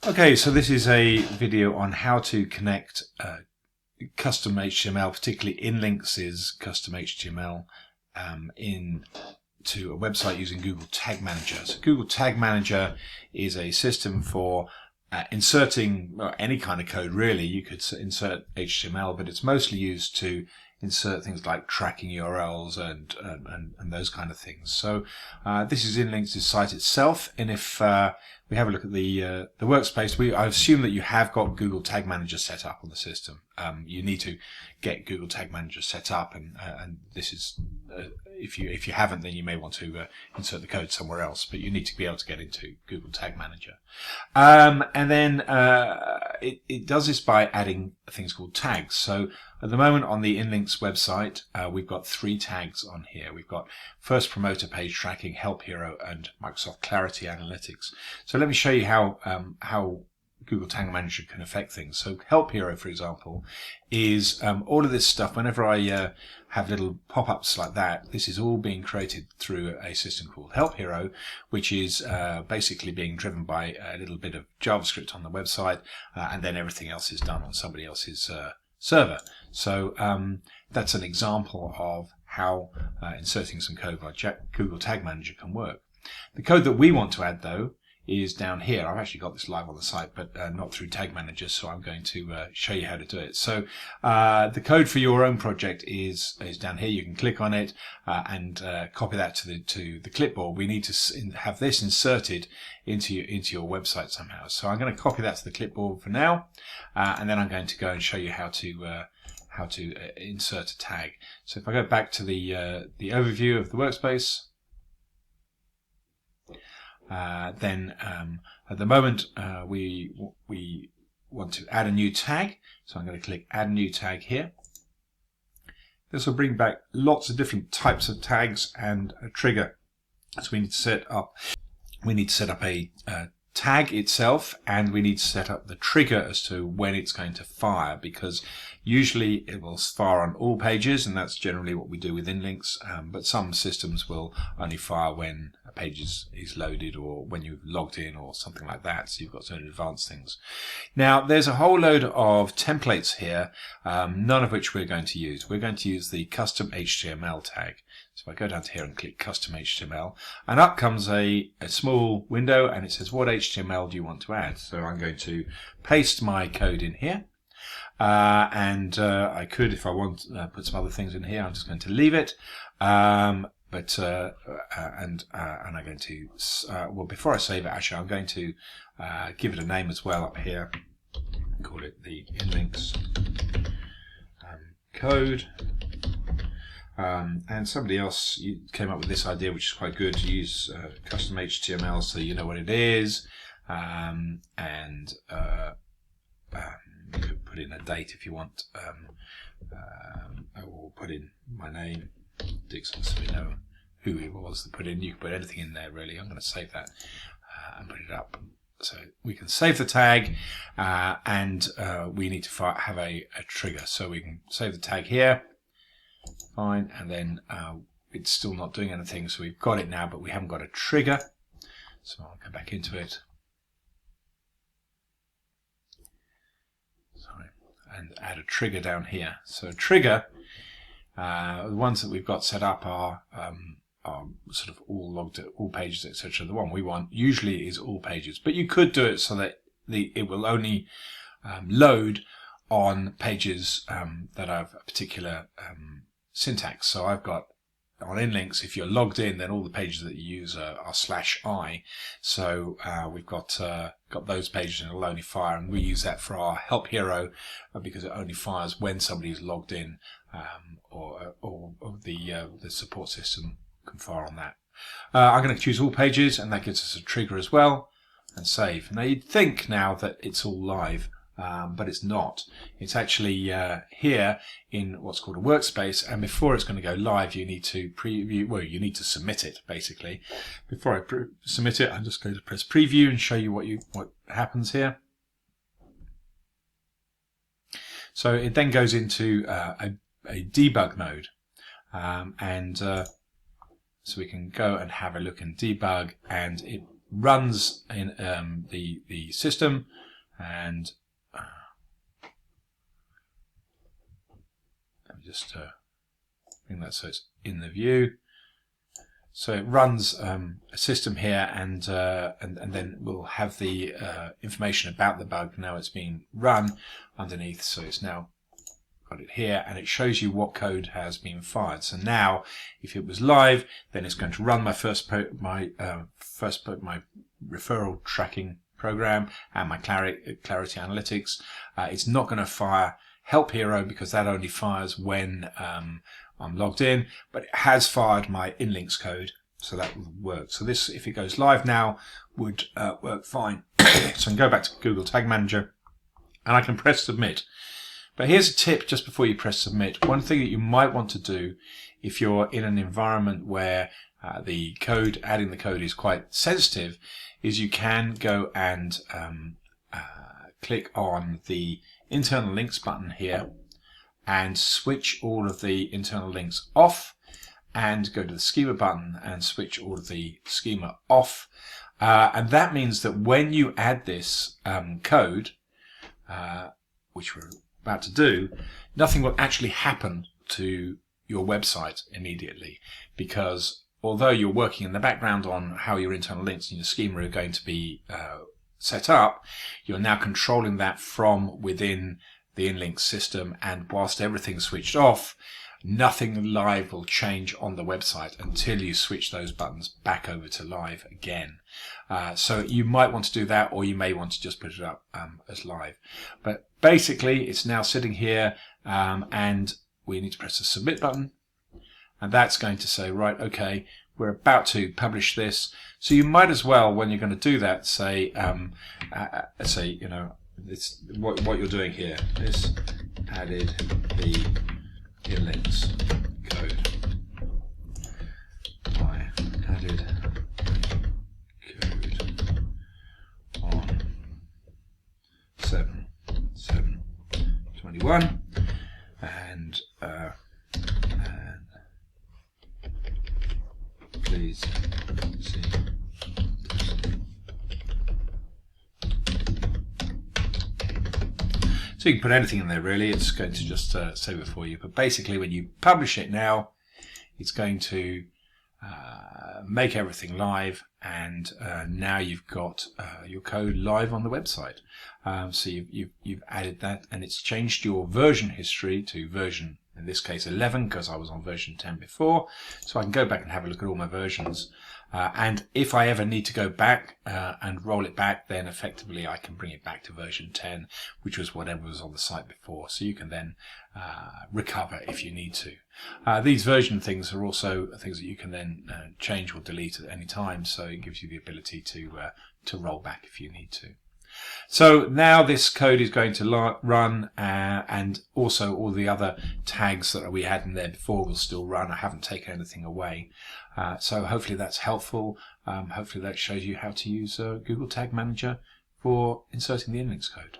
Okay, so this is a video on how to connect custom HTML, particularly InLinks' custom HTML, into a website using Google Tag Manager. So Google Tag Manager is a system for inserting any kind of code, really. You could insert HTML, but it's mostly used to insert things like tracking URLs and those kind of things. So this is InLinks' site itself, and if we have a look at the workspace, I assume that you have got Google Tag Manager set up on the system. You need to get Google Tag Manager set up, and this is if you haven't, then you may want to insert the code somewhere else, but you need to be able to get into Google Tag Manager. And then it does this by adding things called tags. So at the moment on the InLinks website, we've got 3 tags on here. We've got First Promoter Page Tracking, Help Hero, and Microsoft Clarity Analytics. So let me show you how Google Tag Manager can affect things. So Help Hero, for example, is all of this stuff. Whenever I have little pop-ups like that, this is all being created through a system called Help Hero, which is basically being driven by a little bit of JavaScript on the website, and then everything else is done on somebody else's server. So that's an example of how inserting some code like Google Tag Manager can work. The code that we want to add, though, is down here. I've actually got this live on the site, but not through Tag Manager, so I'm going to show you how to do it. So the code for your own project is down here. You can click on it and copy that to the clipboard. We need to have this inserted into your website somehow. So I'm going to copy that to the clipboard for now, and then I'm going to go and show you how to insert a tag. So if I go back to the overview of the workspace, then at the moment we want to add a new tag, so I'm going to click Add New Tag here. This will bring back lots of different types of tags and a trigger. So we need to set up a tag itself, and we need to set up the trigger as to when it's going to fire, because usually it will fire on all pages, and that's generally what we do with InLinks, but some systems will only fire when a page is loaded or when you've logged in or something like that, so you've got certain advanced things. Now there's a whole load of templates here, none of which we're going to use. We're going to use the custom HTML tag. So if I go down to here and click custom HTML, and up comes a small window, and it says, what HTML do you want to add? So I'm going to paste my code in here, and I could, if I want, put some other things in here. I'm just going to leave it, and I'm going to well, before I save it, actually I'm going to give it a name as well up here. Call it the InLinks code. And somebody else came up with this idea, which is quite good, to use custom HTML so you know what it is, and you could put in a date if you want, or put in my name, Dixon, so we know who it was that put in. You can put anything in there, really. I'm going to save that and put it up. So we can save the tag, and we need to have a trigger. So we can save the tag here. Fine, and then it's still not doing anything, so we've got it now, but we haven't got a trigger. So I'll go back into it. Sorry, and add a trigger down here. So trigger, the ones that we've got set up are sort of all logged at all pages, etc. The one we want usually is all pages, but you could do it so that it will only load on pages that have a particular syntax. So I've got on InLinks, if you're logged in, then all the pages that you use are /i. So we've got those pages, and it'll only fire, and we use that for our Help Hero because it only fires when somebody's logged in, or the support system can fire on that. I'm going to choose all pages, and that gives us a trigger as well, and save. Now you'd think now that it's all live, but it's not. It's actually here in what's called a workspace, and before it's going to go live, you need to preview. Well, you need to submit it basically. Before I submit it, I'm just going to press preview and show you what happens here. So it then goes into a debug mode, and so we can go and have a look and debug, and runs in the system, and let me just bring that so it's in the view. So it runs a system here, and then we'll have the information about the bug. Now it's being run underneath, so it's now got it here, and it shows you what code has been fired. So now, if it was live, then it's going to run my my referral tracking program and my clarity analytics. It's not going to fire Help Hero because that only fires when I'm logged in, but it has fired my InLinks code, so that will work. So this, if it goes live now, would work fine. So I can go back to Google Tag Manager and I can press submit. But here's a tip just before you press submit. One thing that you might want to do if you're in an environment where the code, adding the code is quite sensitive, is you can go and click on the internal links button here and switch all of the internal links off, and go to the schema button and switch all of the schema off. And that means that when you add this code, which we're about to do, nothing will actually happen to your website immediately, because although you're working in the background on how your internal links and your schema are going to be set up, you're now controlling that from within the InLinks system, and whilst everything's switched off, nothing live will change on the website until you switch those buttons back over to live again. So you might want to do that, or you may want to just put it up as live. But basically, it's now sitting here, and we need to press the submit button, and that's going to say, right, okay, we're about to publish this. So you might as well, when you're going to do that, say, you know, it's what you're doing here. This added the InLinks code. I added code on 7/7/21, and please see. So you can put anything in there really, it's going to just save it for you. But basically when you publish it now, it's going to make everything live, and now you've got your code live on the website. So you've added that, and it's changed your version history to version, in this case 11, because I was on version 10 before. So I can go back and have a look at all my versions. And if I ever need to go back and roll it back, then effectively I can bring it back to version 10, which was whatever was on the site before. So you can then recover if you need to. These version things are also things that you can then change or delete at any time. So it gives you the ability to roll back if you need to. So now this code is going to run, and also all the other tags that we had in there before will still run. I haven't taken anything away. So hopefully that's helpful. Hopefully that shows you how to use Google Tag Manager for inserting the InLinks code.